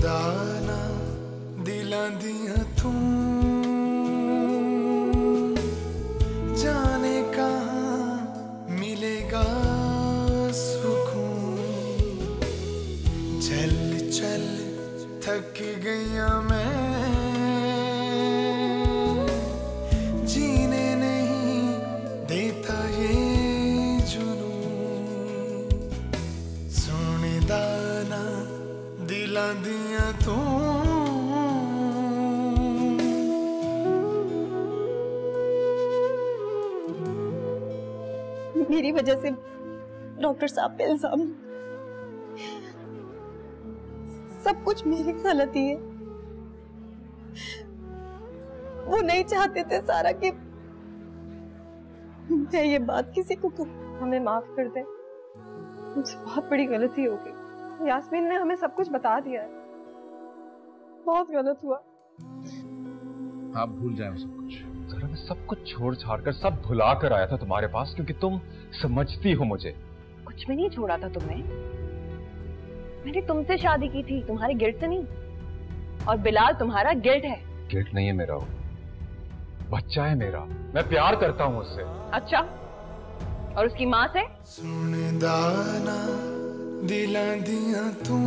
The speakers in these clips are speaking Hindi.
दाना दिलां दियां तू जाने कहाँ मिलेगा सुकून। चल चल थक गया मैं, जीने नहीं देता ये जुनून। सोने दाना दिलां दियां तू। मेरी वजह से डॉक्टर साहब पे इल्जाम, सब कुछ मेरी गलती है। वो नहीं चाहते थे सारा कि मैं ये बात किसी को कहूं। हमें माफ कर दे, मुझसे बहुत बड़ी गलती हो गई। यास्मीन ने हमें सब कुछ बता दिया है, बहुत गलत हुआ। आप भूल जाए सब कुछ। जरा मैं सब कुछ छोड़ छाड़ कर सब भुला कर आया था तुम्हारे पास, क्योंकि तुम समझती हो मुझे। कुछ भी नहीं छोड़ा था तुमने। मैंने तुमसे शादी की थी, तुम्हारे गिल्ट से नहीं। और बिलाल तुम्हारा गिल्ट है। गिल्ट नहीं है मेरा, वो बच्चा है मेरा। मैं प्यार करता हूँ उससे। अच्छा, और उसकी माँ से? सोने दाना दिलां दियां तू।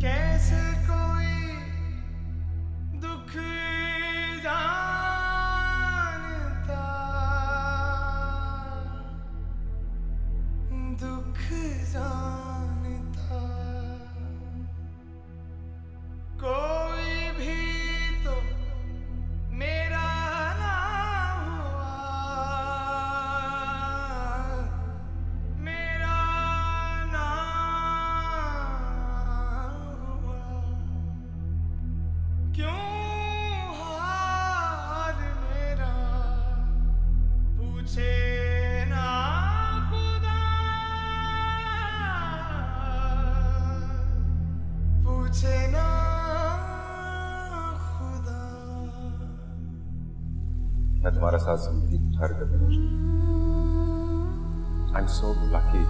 कैसे कोई दुख जानता, दुख जानता। कोई भी तो मेरा ना हुआ, मेरा ना हुआ। क्यों हाल मेरा पूछे ना खुदा, पूछे ना खुदा। मैं तुम्हारे साथ जिंदगी भर करूंगा। I'm so lucky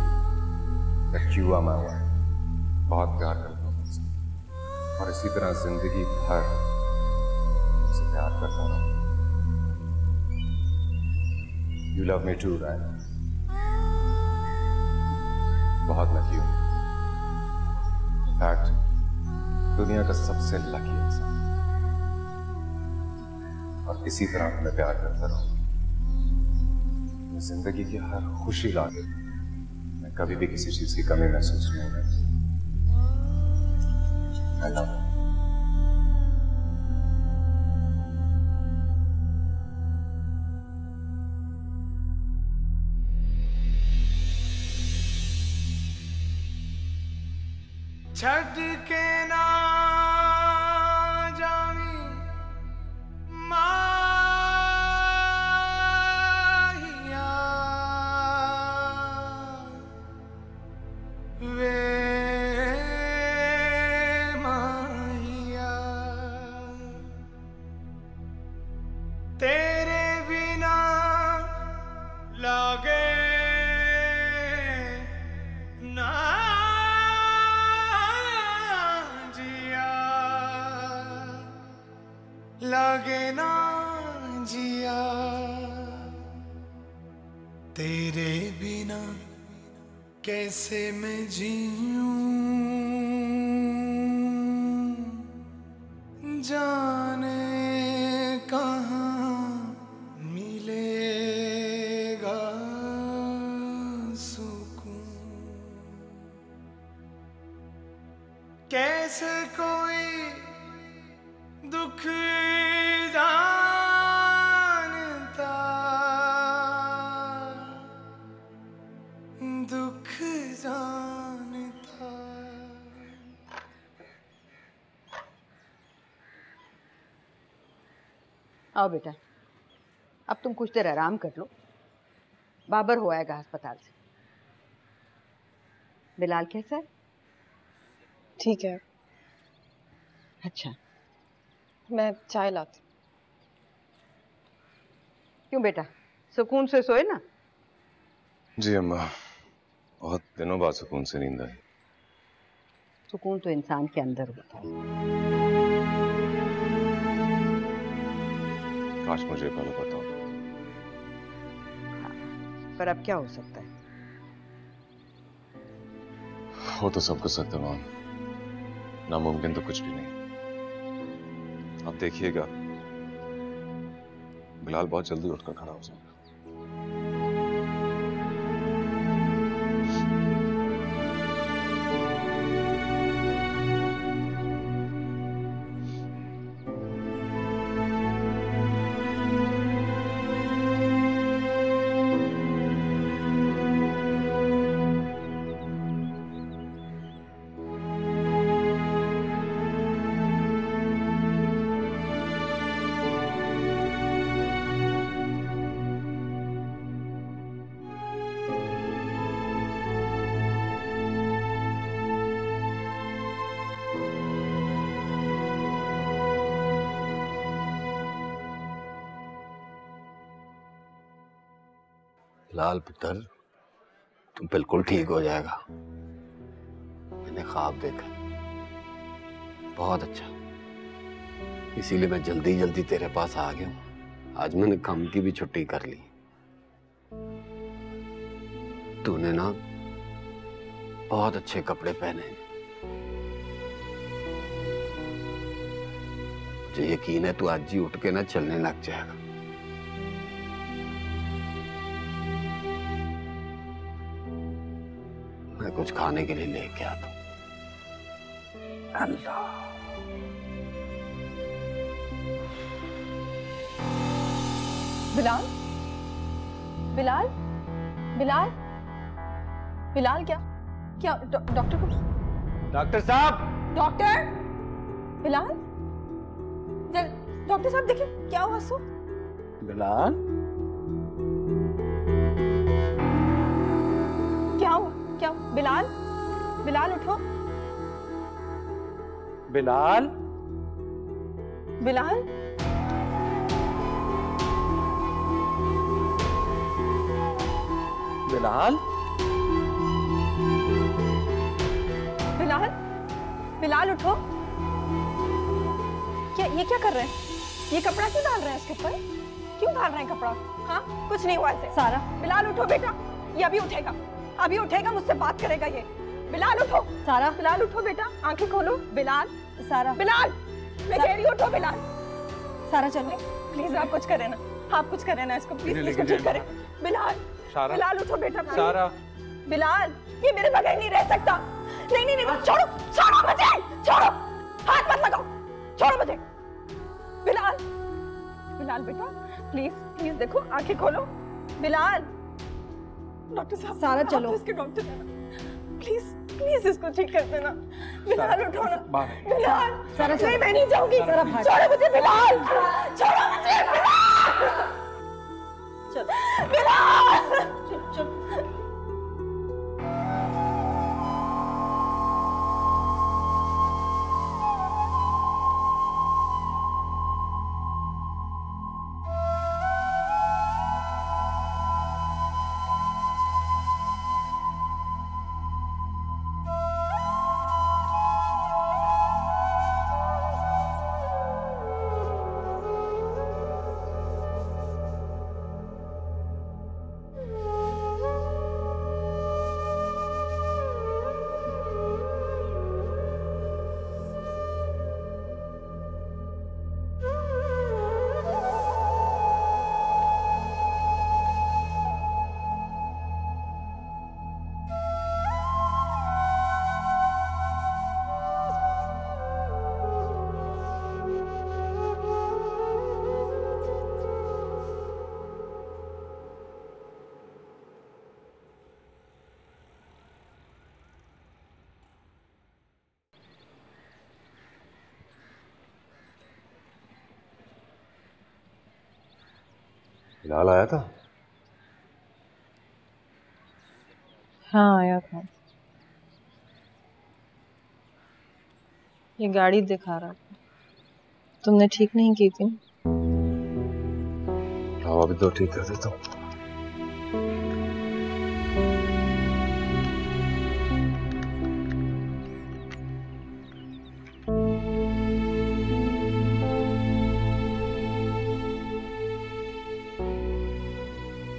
that you are my wife. बहुत प्यार करता हूँ तुमसे, और इसी तरह जिंदगी भर तुमसे प्यार करता हूँ। You love me too, right? बहुत लकी हूँ। In fact, दुनिया का सबसे लकी इंसान। और इसी तरह तुम्हें प्यार करता रहूँ। जिंदगी की हर खुशी ला दे, मैं कभी भी किसी चीज की कमी महसूस नहीं करता। I love you. छड़ के ना जावी माहिया, वे माहिया। तेरे बिना लागे ना लागे ना जिया। तेरे बिना कैसे मैं जीऊं, जाने कहाँ मिलेगा सुकून। कैसे कोई दुख जानता, दुख जानता। आओ बेटा, अब तुम कुछ देर आराम कर लो। बाबर हो आएगा अस्पताल से। बिलाल कैसा है? ठीक है, अच्छा। मैं चाय लाती। क्यों बेटा, सुकून से सोए ना। जी अम्मा, बहुत दिनों बाद सुकून से नींद आई। सुकून तो इंसान के अंदर होता है। काश मुझे पहले पता हो। पर अब क्या हो सकता है? हो तो सब कुछ सकता है, नामुमकिन तो कुछ भी नहीं। आप देखिएगा, बिलाल बहुत जल्दी उठकर खड़ा हो जाएगा। लाल पुत्र, तुम बिल्कुल ठीक हो जाएगा। मैंने ख्वाब देखा, बहुत अच्छा, इसीलिए मैं जल्दी जल्दी तेरे पास आ गया हूँ। आज मैंने काम की भी छुट्टी कर ली। तूने ना बहुत अच्छे कपड़े पहने हैं। मुझे यकीन है तू आज ही उठ के ना चलने लग जाएगा। मैं कुछ खाने के लिए लेके आता हूं। अल्लाह, बिलाल, बिलाल, बिलाल, बिलाल, क्या क्या डॉक्टर को? डॉक्टर साहब! डॉक्टर! बिलाल, डॉक्टर साहब देखिए क्या हुआ सो? बिलाल? क्या हुआ? क्या बिलाल? बिलाल उठो। बिलाल? बिलाल? बिलाल? बिलाल? बिलाल उठो। ये क्या कर रहे हैं? ये कपड़ा क्यों डाल रहे हैं इसके ऊपर? क्यों डाल रहे हैं कपड़ा? हाँ, कुछ नहीं हुआ इसे। सारा, बिलाल उठो बेटा, ये अभी उठेगा, अभी उठेगा, मुझसे बात करेगा ये। बिलाल उठो। सारा, बिलाल उठो बेटा, आंखें खोलो। बिलाल, सारा, बिलाल, मैं कह रही हूँ उठो बिलाल। सारा चलो, प्लीज आप कुछ करें ना, आप कुछ करें ना इसको, प्लीज इसको ठीक करें। बिलाल, बिलाल उठो बेटा। सारा, बिलाल, ये मेरे बगैर नहीं रह सकता। नहीं नहीं नहीं, छोड़ो, छोड़ो मुझे, छोड़ो, हाथ मत लगाओ, छोड़ो मुझे। बिलाल, बिलाल बेटा, प्लीज प्लीज देखो, आंखें खोलो। बिलाल, डॉक्टर साहब, सारा चलो, इसके डॉक्टर है ना, प्लीज प्लीज इसको ठीक कर देना। बिलाल उठो ना, बिलाल। सारा नहीं, मैं नहीं जाऊंगी, छोड़ो मुझे बिलाल, छोड़ो मुझे बिलाल, चलो बिलाल, चलो। बिलाल आया था? हाँ आया था। ये गाड़ी दिखा रहा था, तुमने ठीक नहीं की थी। हाँ, अभी तो ठीक कर देता हूँ।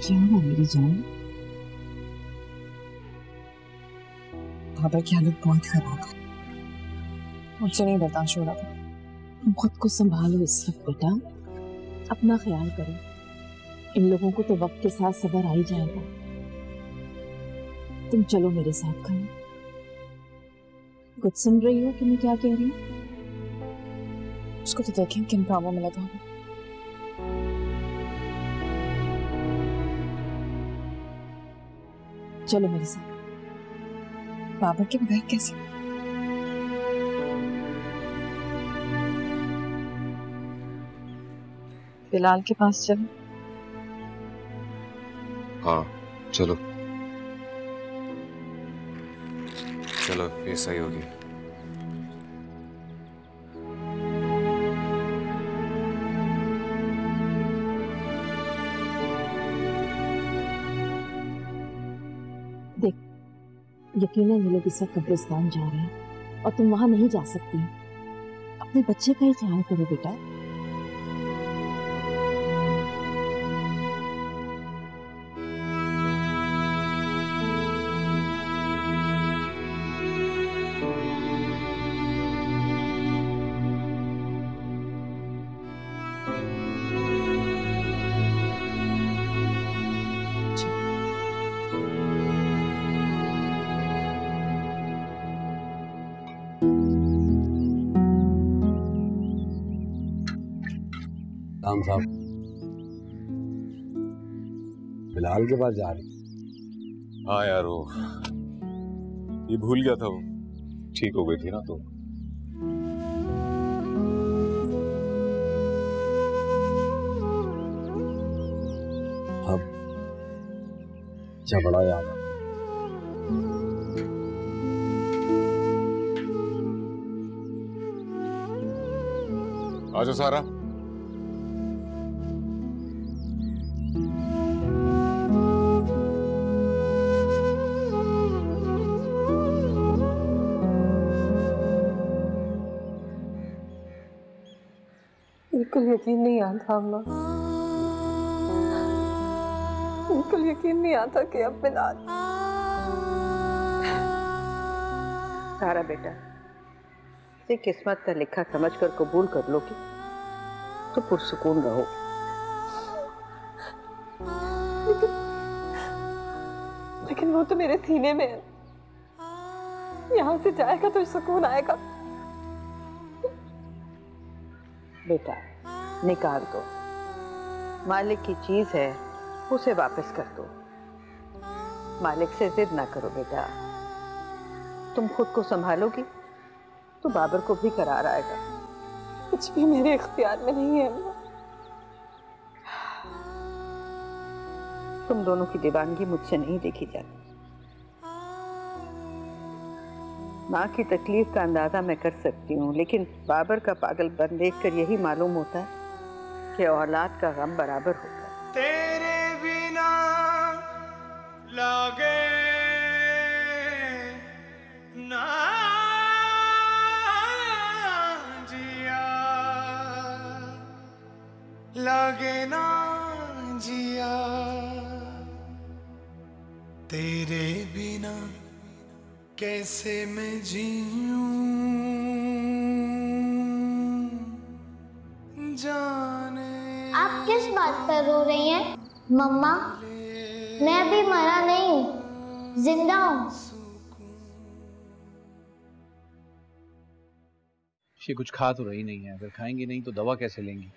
क्या हुआ मेरी जान? बाबा की हालत बहुत खराब है, मुझसे नहीं बर्दाश्त हो रहा था। तुम खुद को संभालो इस वक्त बेटा, अपना ख्याल करो। इन लोगों को तो वक्त के साथ सब्र आ ही जाएगा। तुम चलो मेरे साथ कहीं। कुछ सुन रही हो कि मैं क्या कह रही हूँ? उसको तो देखें किन कामों में लगा हुआ। चलो मेरे साथ। बाबा के बगैर कैसे? बिलाल के पास चलो। हाँ चलो चलो, ये सही होगी। देख, यकीनन ये लोग इस वक्त कब्रिस्तान जा रहे हैं और तुम वहां नहीं जा सकती। अपने बच्चे का ही ख्याल करो बेटा। राम साहब बिलाल के पास जा रही? हाँ यार, वो ये भूल गया था, वो ठीक हो गई थी ना तो। अब झगड़ा याद आ। आजो सारा। बिल्कुल यकीन नहीं आता अम्मा, बिल्कुल यकीन नहीं आता कि अब बिलाल। सारा बेटा, इसे किस्मत का लिखा समझकर कबूल कर लो कि तो पुरसुकून रहो। लेकिन वो तो मेरे सीने में है, यहाँ से जाएगा तो सुकून आएगा। बेटा निकाल दो, मालिक की चीज है, उसे वापस कर दो। मालिक से जिद ना करो बेटा। तुम खुद को संभालोगी तो बाबर को भी करार आएगा। कुछ भी मेरे इख्तियार में नहीं है अम्मा। तुम दोनों की दीवानगी मुझसे नहीं देखी जाती। माँ की तकलीफ का अंदाजा मैं कर सकती हूँ, लेकिन बाबर का पागलपन देखकर यही मालूम होता है कि औलाद का गम बराबर होता है। तेरे बिना लागे ना जिया, लागे ना जिया, तेरे बिना कैसे मैं जीऊं जाने। आप किस बात पर रो रही हैं मम्मा? मैं अभी मरा नहीं हूँ, जिंदा हूँ। ये कुछ खा तो रही नहीं है, अगर खाएंगी नहीं तो दवा कैसे लेंगी?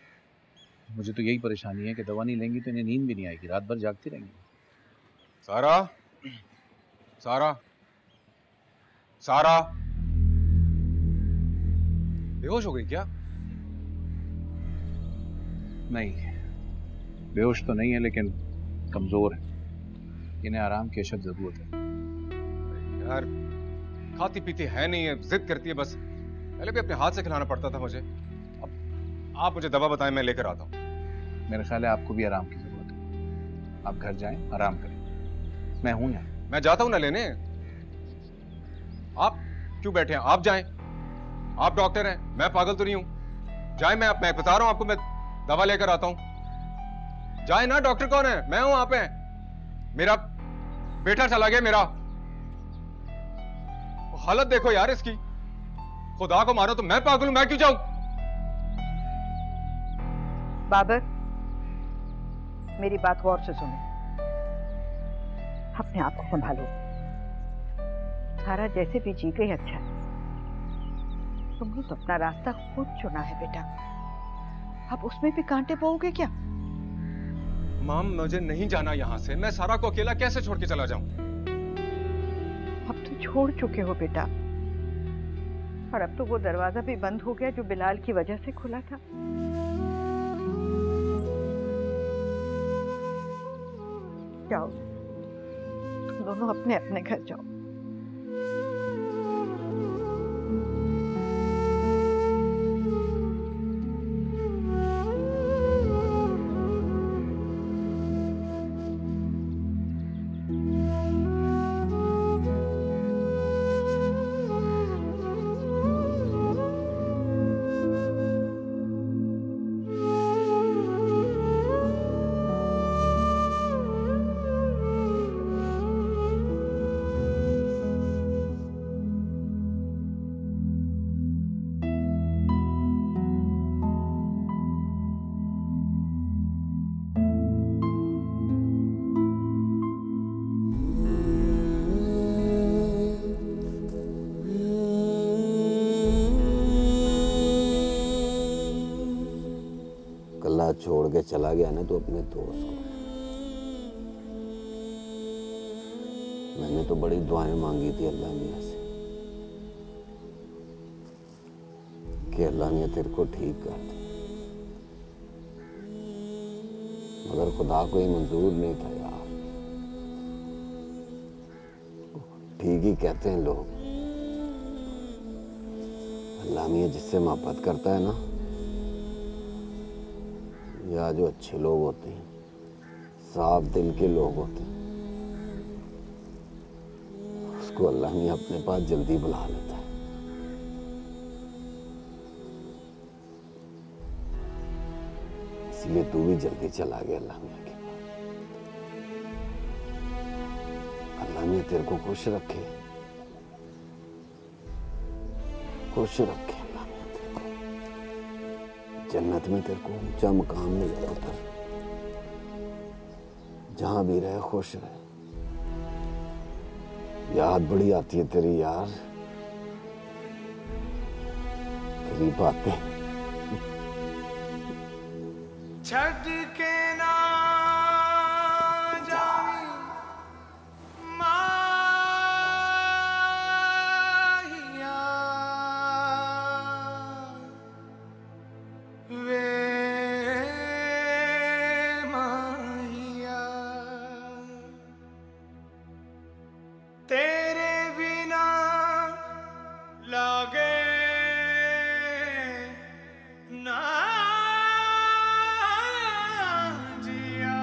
मुझे तो यही परेशानी है कि दवा नहीं लेंगी तो इन्हें नींद भी नहीं आएगी, रात भर जागती रहेंगी। सारा, सारा, सारा, बेहोश हो गई क्या? नहीं, बेहोश तो नहीं है लेकिन कमजोर है। इन्हें आराम की अशद जरूरत है। यार खाती पीती है नहीं है, जिद करती है बस। पहले भी अपने हाथ से खिलाना पड़ता था मुझे। अब आप मुझे दवा बताएं, मैं लेकर आता हूँ। मेरा ख्याल है आपको भी आराम की जरूरत है। आप घर जाएं, आराम करें, मैं हूं यहाँ। मैं जाता हूँ ना लेने। आप क्यों बैठे हैं? आप जाएं, आप डॉक्टर हैं, मैं पागल तो नहीं हूं। जाएं, मैं बता रहा हूं आपको, मैं दवा लेकर आता हूं। जाए ना, डॉक्टर कौन है? मैं हूं वहां पे। मेरा बेटा चला गया मेरा। हालत देखो यार इसकी। खुदा को मारो तो मैं पागल हूं, मैं क्यों जाऊं? बाबर, मेरी बात गौर से सुनो। अपने आप को संभालो। सारा जैसे भी जी गई अच्छा है। तुमने तो अपना रास्ता खुद चुना है बेटा, अब उसमें भी कांटे पाओगे क्या? माम, मुझे नहीं जाना यहां से। मैं सारा को अकेला कैसे छोड़ के चला जाऊं? अब तो छोड़ चुके हो बेटा, और अब तो वो दरवाजा भी बंद हो गया जो बिलाल की वजह से खुला था। जाओ, तुम दोनों अपने अपने घर जाओ। छोड़ के चला गया ना तो अपने दोस्त को। मैंने तो बड़ी दुआएं मांगी थी अल्लाह मियां से कि अल्लाह मियां तेरे को ठीक कर दे, मगर खुदा को ही मंजूर नहीं था यार। ठीक ही कहते हैं लोग, अल्लाह मियां जिससे मोहब्बत करता है ना, या जो अच्छे लोग होते हैं, साफ दिल के लोग होते हैं, उसको अल्लाह ने अपने पास जल्दी बुला लेता है। इसलिए तू भी जल्दी चला गया अल्लाह मियां के पास। अल्लाह मियां तेरे को खुश रखे, खुश रखे। जन्नत में तेरे को ऊंचा मकाम मिले पुत्र, जहां भी रहे खुश रहे। याद बड़ी आती है तेरी यार, तेरी बातें। छड़ के ना जावी माहिया वे माहिया, तेरे बिना लागे ना जिया।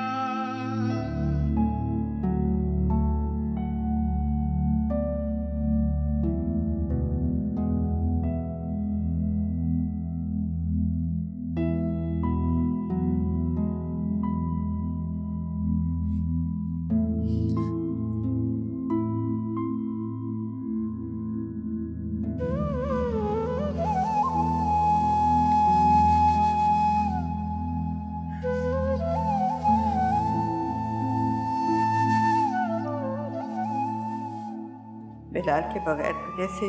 बिलाल के बगैर वजह से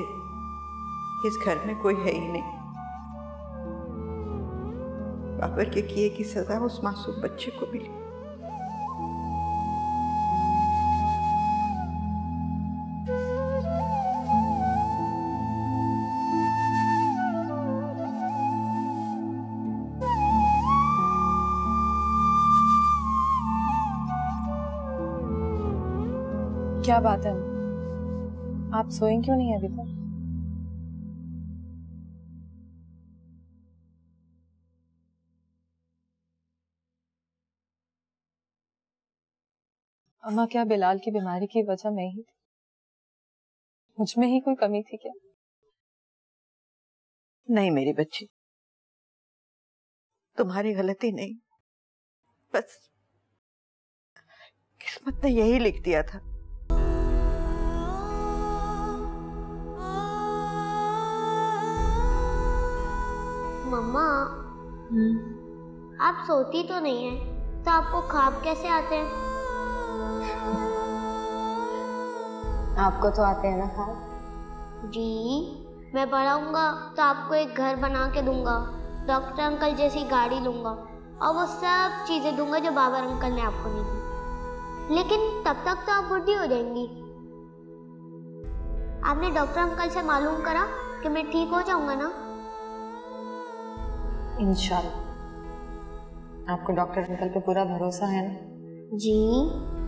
इस घर में कोई है ही नहीं। बाबर के किए की सजा उस मासूम बच्चे को मिली। क्या बात है, आप सोए क्यों नहीं अभी तक? अम्मा, क्या बिलाल की बीमारी की वजह मैं ही थी? मुझ में ही कोई कमी थी क्या? नहीं मेरी बच्ची, तुम्हारी गलती नहीं, बस किस्मत ने यही लिख दिया था। मम्मा, आप सोती तो नहीं है, तो आपको ख्वाब कैसे आते हैं? आपको तो आते हैं ना ख्वाब? जी, मैं बड़ा होऊंगा तो आपको एक घर बना के दूंगा, डॉक्टर अंकल जैसी गाड़ी लूंगा और वो सब चीजें दूंगा जो बाबा अंकल ने आपको नहीं दी। लेकिन तब तक तो आप बुढ़ी हो जाएंगी। आपने डॉक्टर अंकल से मालूम करा कि मैं ठीक हो जाऊंगा ना? इंशाल्लाह। आपको डॉक्टर अंकल पे पूरा भरोसा है ना? जी,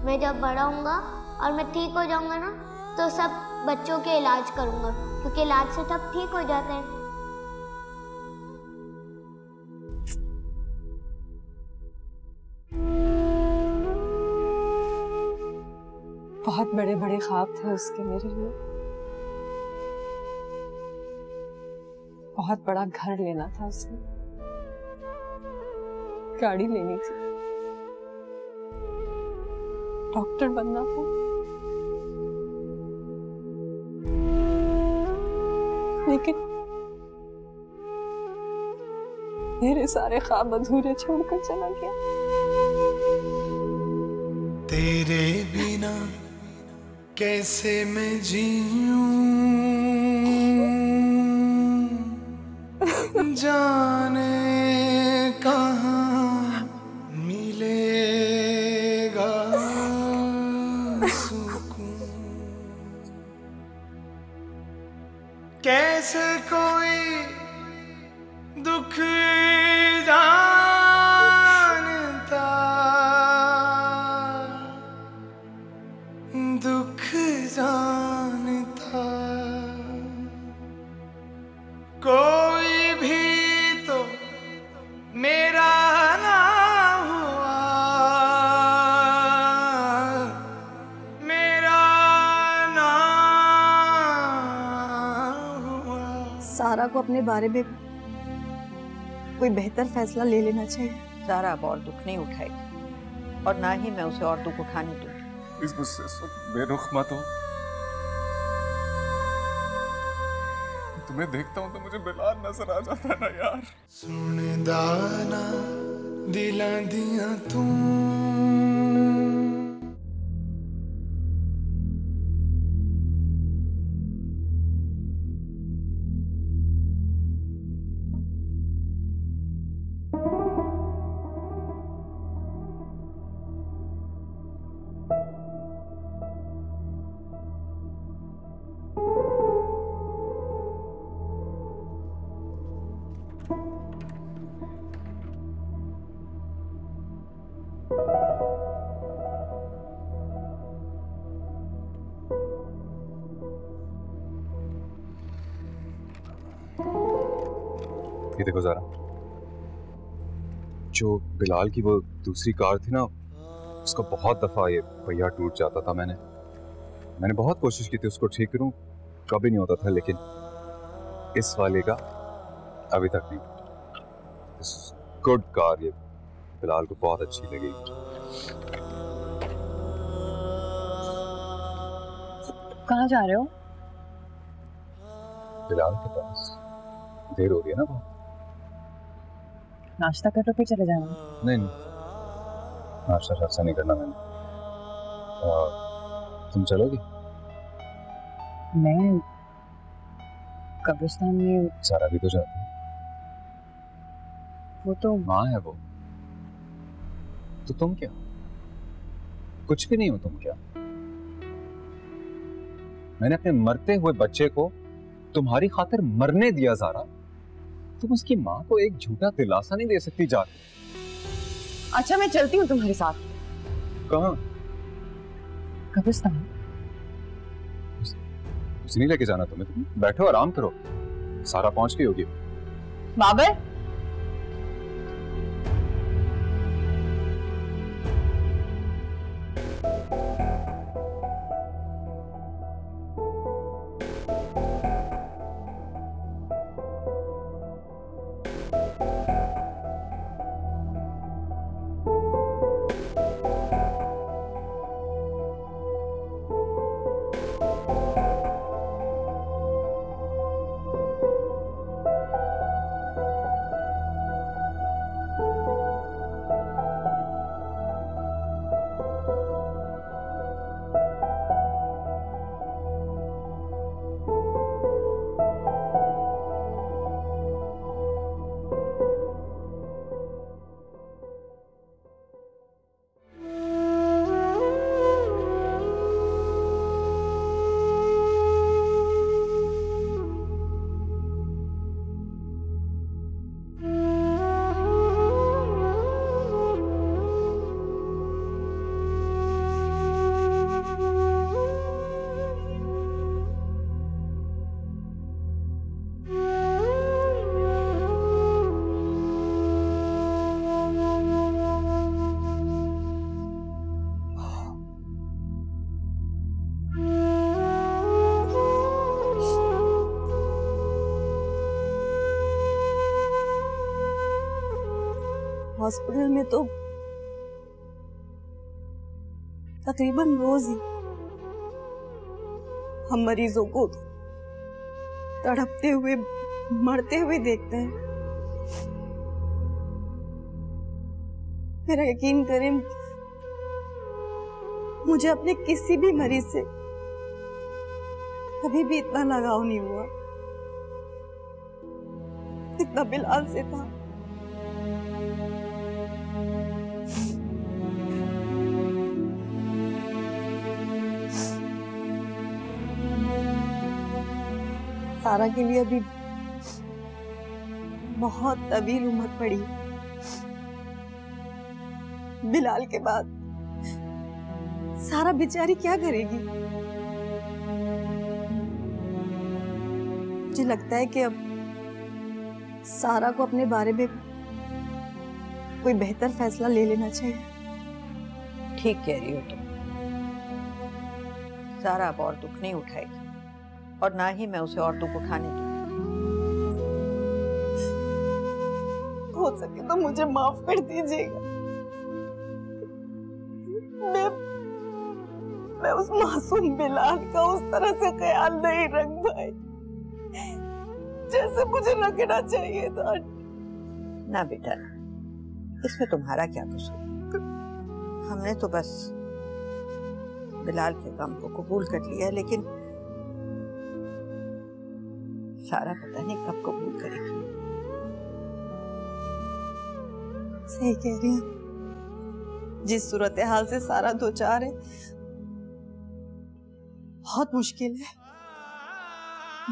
मैं जब बड़ा होऊंगा और मैं ठीक हो जाऊंगा ना, तो सब बच्चों के इलाज करूंगा, क्योंकि इलाज से सब ठीक हो जाते हैं। बहुत बड़े बड़े ख्वाब थे उसके मेरे लिए। बहुत बड़ा घर लेना था उसने, गाड़ी लेनी थी, डॉक्टर बनना था। लेकिन मेरे सारे ख्वाब अधूरे छोड़कर चला गया। तेरे बिना कैसे मैं जीऊं, जाने कहाँ मिलेगा सुकून। कैसे कोई दुख जानता, दुख जानता कोई भी तो मेरा ना हुआ, मेरा ना हुआ। सारा को अपने बारे में कोई बेहतर फैसला ले लेना चाहिए। सारा अब और दुख नहीं उठाएगी और ना ही मैं उसे और दुख उठाने दूंगी। प्लीज मुझसे इस वक्त बेरुख मत हो। तुम्हें देखता हूँ तो मुझे बिलाल नजर आ जाता है ना यार। सुन दाना दिलां दियां तू, ये देखो ज़रा, जो बिलाल की वो दूसरी कार थी ना, उसका बहुत दफ़ा ये पहिया टूट जाता था। मैंने बहुत कोशिश की थी उसको ठीक करूं, कभी नहीं होता था, लेकिन इस वाले का अभी तक नहीं। गुड कार, ये बिलाल को बहुत अच्छी लगी। कहाँ जा रहे हो? बिलाल के पास। देर हो रही है ना बहुत। नाश्ता कर लो फिर चले जाना। नहीं, नाश्ता नहीं करना मैंने। तुम चलोगी? मैं कब्रिस्तान में। सारा भी तो जाती है। वो तो माँ है वो। तो तुम क्या? कुछ भी नहीं हो तुम क्या? मैंने अपने मरते हुए बच्चे को तुम्हारी खातिर मरने दिया ज़ारा। तुम उसकी माँ को एक झूठा दिलासा नहीं दे सकती जा? अच्छा, मैं चलती हूँ तुम्हारे साथ। कहाँ? कब्रिस्तान। उसे नहीं लेके जाना तुम्हें। तुम बैठो, आराम करो। सारा पहुंच गई होगी। बाबर, हॉस्पिटल में तो तकरीबन रोज ही हम मरीजों को तड़पते हुए, मरते हुए देखते हैं। मेरा यकीन करें, मुझे अपने किसी भी मरीज से कभी भी इतना लगाव नहीं हुआ जितना बिलाल से था। सारा के लिए अभी बहुत तवील उम्र पड़ी। बिलाल के बाद सारा बेचारी क्या करेगी? मुझे लगता है कि अब सारा को अपने बारे में कोई बेहतर फैसला ले लेना चाहिए। ठीक कह रही हो तुम। सारा अब और दुख नहीं उठाएगी और ना ही मैं उसे और दुख उठाने दूंगी। हो सके तो मुझे माफ कर दीजिएगा। मैं उस मासूम बिलाल का उस तरह से ख्याल नहीं रख पाई जैसे मुझे रखना चाहिए था। ना बेटा ना, इसमें तुम्हारा क्या कसूर? हमने तो बस बिलाल के गम को कबूल कर लिया, लेकिन सारा पता नहीं कब कबूल करेगी। सही कह रही हैं। जिस सूरत हाल से सारा दो चार है, बहुत मुश्किल है,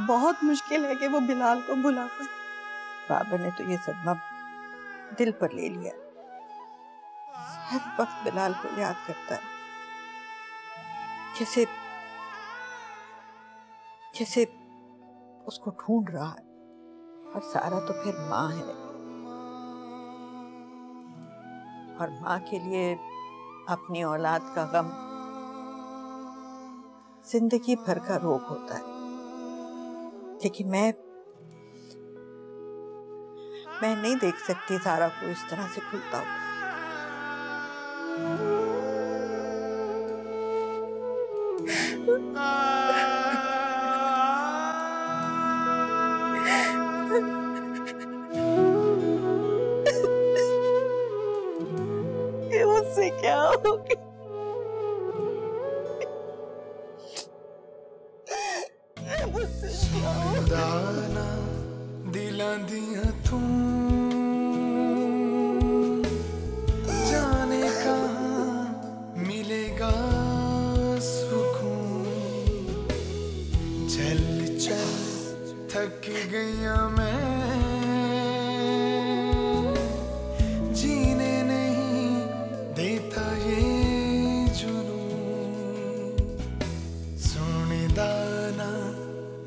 बहुत मुश्किल है कि वो बिलाल को भुला पाए। बाबा ने तो ये सदमा दिल पर ले लिया। हर वक्त बिलाल को याद करता है, जैसे उसको ढूंढ रहा है। और सारा तो फिर माँ है, और माँ के लिए अपनी औलाद का गम जिंदगी भर का रोग होता है। लेकिन मैं नहीं देख सकती सारा को इस तरह से खुलता हुआ। ये मुझसे क्या हो गया? दाना दिलां दियां तू जाने कहाँ मिलेगा सुकून। चल चल थक गया मैं, जीने नहीं देता ये जुनून। सुन दाना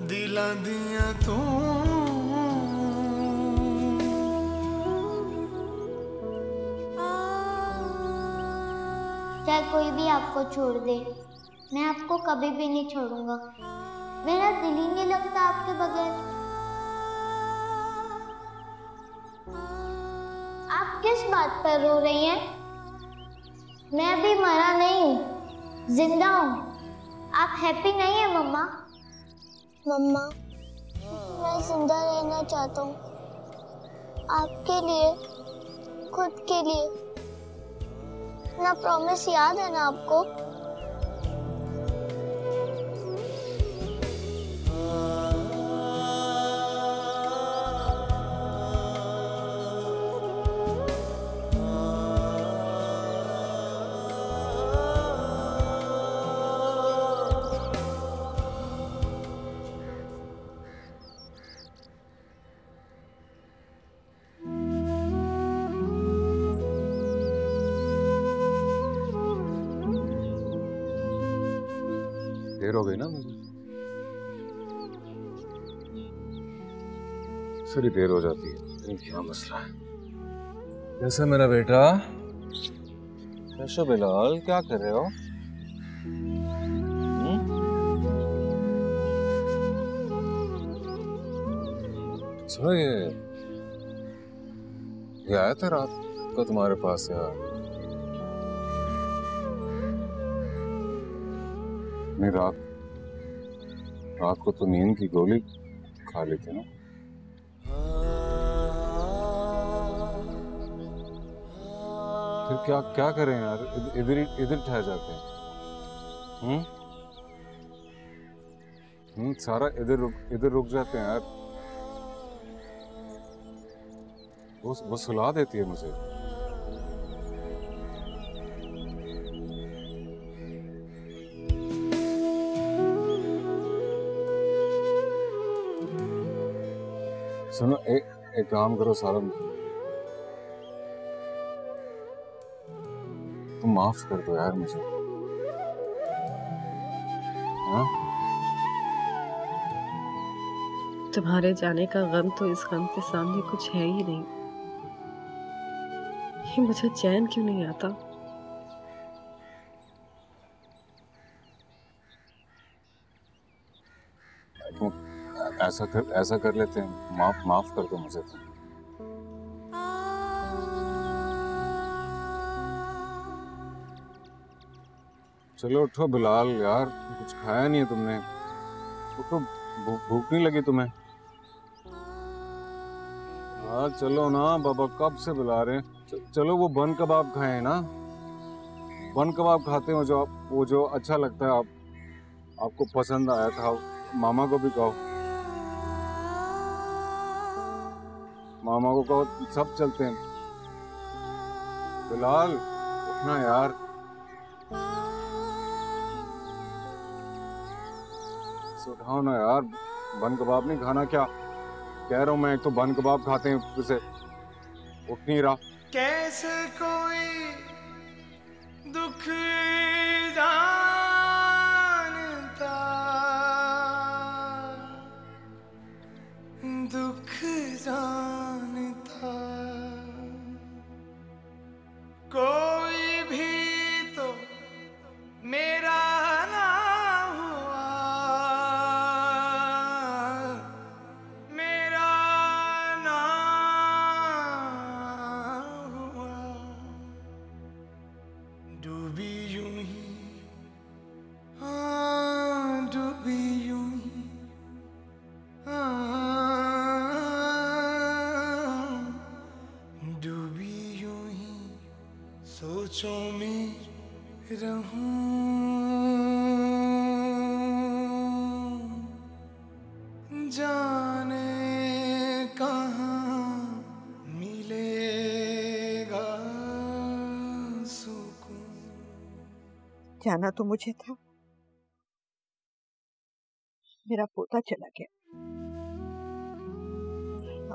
दिलां दियां तू चाहे कोई भी आपको छोड़ दे, मैं आपको कभी भी नहीं छोड़ूंगा। मेरा दिल ही नहीं लगता आपके बगैर। आप किस बात पर रो रही हैं? मैं अभी मरा नहीं हूँ, जिंदा हूँ। आप हैप्पी नहीं है मम्मा? मम्मा, मैं जिंदा रहना चाहता हूँ, आपके लिए, खुद के लिए। ना प्रॉमिस याद है ना आपको? देर हो गई ना मुझे, सारी देर हो जाती है। क्या मसला है? कैसा मेरा बेटा? कैसे बिलाल, क्या कर रहे हो? सुनो, ये आया था रात का तुम्हारे पास यार? नहीं, रात को तो नींद की गोली खा लेते ना। फिर क्या करें यार? इधर ठहर जाते हैं। सारा इधर रुक जाते हैं यार। वो सुला देती है मुझे। सुनो, एक काम करो सारा, तुम माफ कर दो यार मुझे। हाँ? तुम्हारे जाने का गम तो इस गम के सामने कुछ है ही नहीं। ये मुझे चैन क्यों नहीं आता? ऐसा कर लेते हैं, माफ कर दो मुझे। चलो उठो बिलाल यार, कुछ खाया नहीं है तुमने। उठो, भूख नहीं लगी तुम्हें? हाँ चलो ना, बाबा कब से बुला रहे हैं। चलो वो बन कबाब खाएं ना। बन कबाब खाते हो वो जो अच्छा लगता है, आपको पसंद आया था। मामा को भी कहो, मामा को कहो, सब चलते हैं। बिलाल उठना यार। उठाओ ना यार, बन कबाब नहीं खाना क्या? कह रहा हूँ मैं, एक तो बन कबाब खाते हैं, उसे उठ नहीं रहा। कैसे कोई दुख जानता, दुख जानता कोई भी तो मेरा ना हुआ, मेरा ना हुआ। डूबी यूं ही, हाँ डूबी यूं ही, डूबी यूं ही सोचों में रहूं। जाने कहाँ मिलेगा सुकून। जाना तो मुझे था, मेरा पोता चला गया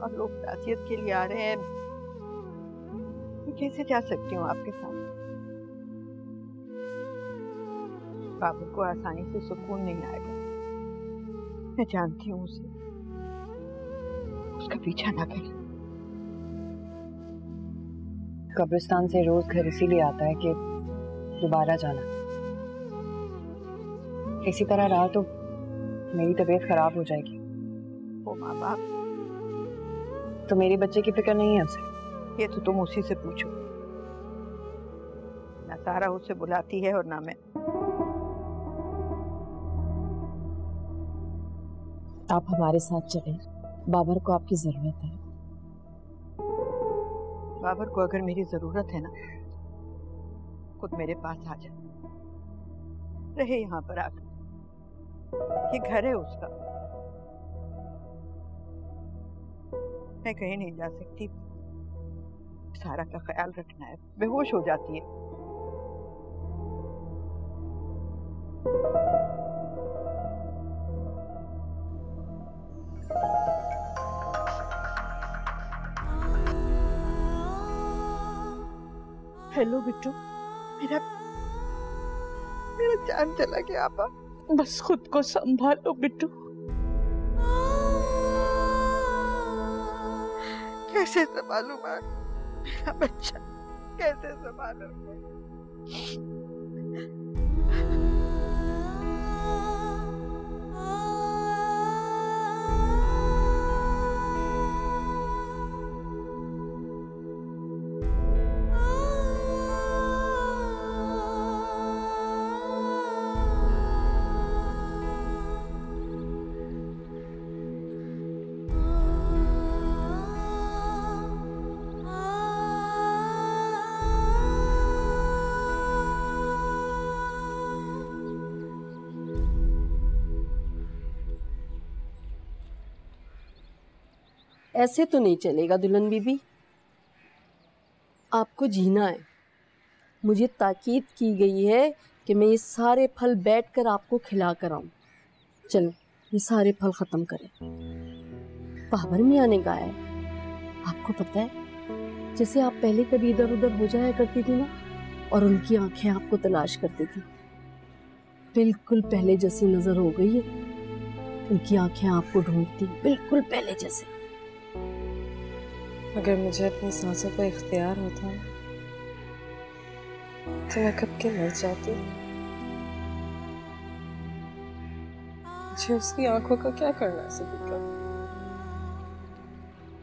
और लोग ताज़ियत के लिए आ रहे हैं। मैं कैसे जा सकती हूँ आपके साथ? बाबू को आसानी से सुकून नहीं आएगा। मैं जानती हूँ उसे, उसका पीछा ना करे। कब्रिस्तान से रोज घर इसीलिए आता है कि दोबारा जाना। इसी तरह रहा तो मेरी तबीयत खराब हो जाएगी। ओ माँ बाप, तो मेरे बच्चे की फिक्र नहीं है उसे? ये तो तुम उसी से पूछो। ना सारा उसे बुलाती है और ना मैं। आप हमारे साथ चलें, बाबर को आपकी जरूरत है। बाबर को अगर मेरी जरूरत है ना, खुद मेरे पास आ जाए, रहे यहाँ पर आकर। ये घर है उसका, मैं कहीं नहीं जा सकती। सारा का ख्याल रखना है, बेहोश हो जाती है। हेलो बिट्टू, मेरा जान चला गया। आपा बस खुद को संभालो बिट्टू। कैसे संभालूं माँ, मेरा बच्चा कैसे संभालूं? ऐसे तो नहीं चलेगा दुल्हन बीबी, आपको जीना है। मुझे ताकीद की गई है कि मैं ये सारे फल बैठकर आपको खिला कर आऊं। चलो ये सारे फल खत्म करें। बाबर मियाँ ने कहा है, आपको पता है जैसे आप पहले कभी इधर उधर हो जाया करती थी ना, और उनकी आंखें आपको तलाश करती थी, बिल्कुल पहले जैसी नजर हो गई है। उनकी आंखें आपको ढूंढती बिल्कुल पहले जैसे। अगर मुझे अपनी सांसों का इख्तियार होता तो मैं कब के मर जाती। मुझे उसकी आंखों का क्या करना है सदीका?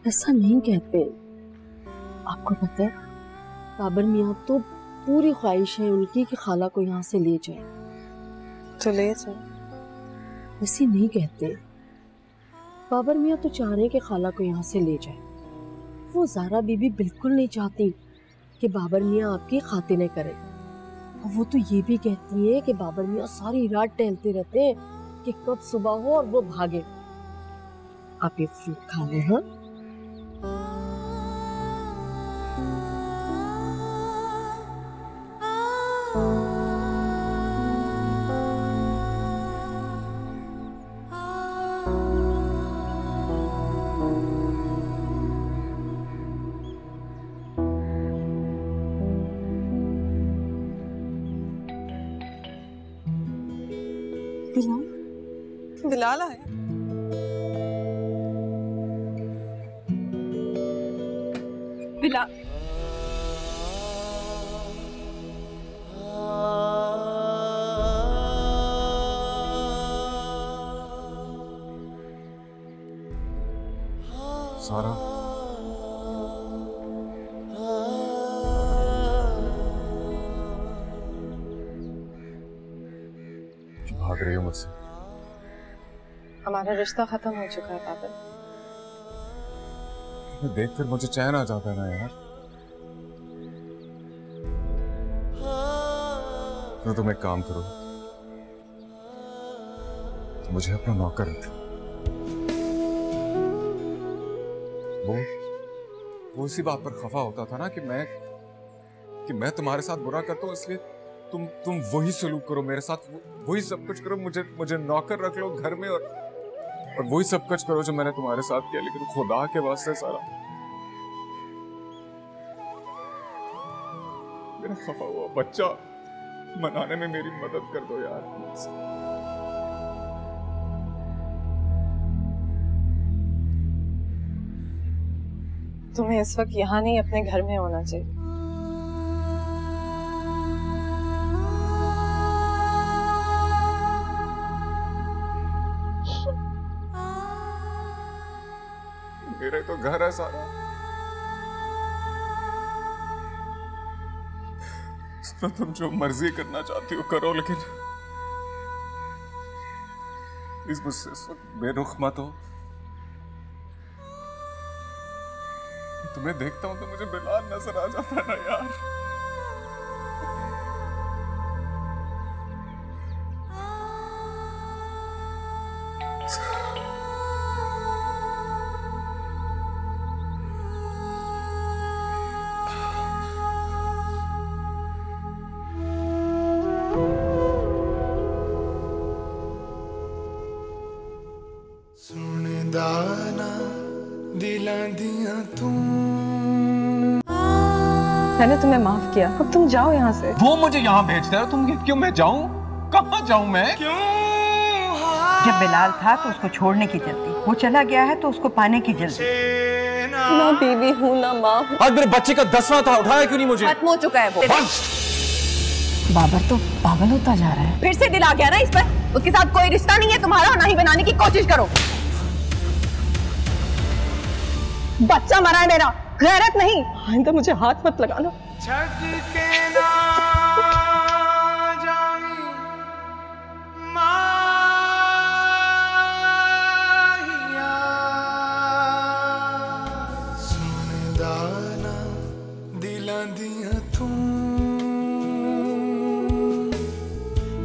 ऐसा नहीं कहते। आपको पता है बाबर मियाँ तो पूरी ख्वाहिश है उनकी कि खाला को यहाँ से ले जाए। तो ले जाए। ऐसे नहीं कहते। बाबर मियाँ तो चाह रहे हैं कि खाला को यहाँ से ले जाए। वो ज़ारा बीबी बिल्कुल नहीं चाहती कि बाबर मियाँ आपकी खातिनें करें। और वो तो ये भी कहती है कि बाबर मियाँ सारी रात टहलते रहते हैं कि कब सुबह हो और वो भागे। आप ये फ्रूट खा लें। हाँ बिलाल आया। बिलाल सारा क्यों भाग रही हो मुझसे? हमारा रिश्ता खत्म हो चुका है बाबर। तुम्हें देखकर मुझे चैन आ जाता है ना यार। तो तुम एक काम करो, तो मुझे अपना नौकर रख। वो इसी बात पर खफा होता था ना कि मैं तुम्हारे साथ बुरा करता हूँ, इसलिए तुम वही सलूक करो मेरे साथ, वही सब कुछ करो, मुझे नौकर रख लो घर में, और वही सब कुछ करो जो मैंने तुम्हारे साथ किया। लेकिन खुदा के वास्ते सारा मेरा खफा हुआ बच्चा मनाने में मेरी मदद कर दो यार। तुम्हें इस वक्त यहाँ नहीं अपने घर में होना चाहिए। मेरे तो घर है सारा। तुम जो मर्जी करना चाहती हो करो, लेकिन प्लीज मुझसे इस वक्त बेरुख मत हो। तुम्हें देखता हूं तो मुझे बिलाल नजर आ जाता है ना यार। मैंने तुम्हें माफ किया, अब तुम जाओ यहाँ से। वो मुझे यहाँ भेजता है, तुम क्यों? मैं जाऊँ? कहाँ जाऊँ मैं? जब बिलाल था तो उसको छोड़ने की जल्दी, वो चला गया है तो उसको पाने की जल्दी। ना बीवी हूँ ना माँ हूँ। आज मेरे बच्चे का 10वां था, उठाया क्यों नहीं मुझे? खत्म हो चुका है वो। बाबर तो पागल होता जा रहा है। फिर से दिल आ गया ना इस पर। उसके साथ कोई रिश्ता नहीं है तुम्हारा, और ना ही बनाने की कोशिश करो। बच्चा मरा है मेरा, गैरत नहीं। आइंदा मुझे हाथ मत लगाना।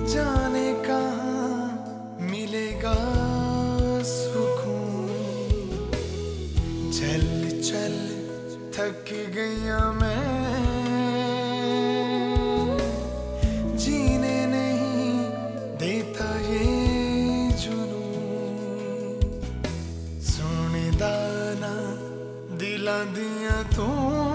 जाने कहाँ मिलेगा सुकून। खिला दिया तू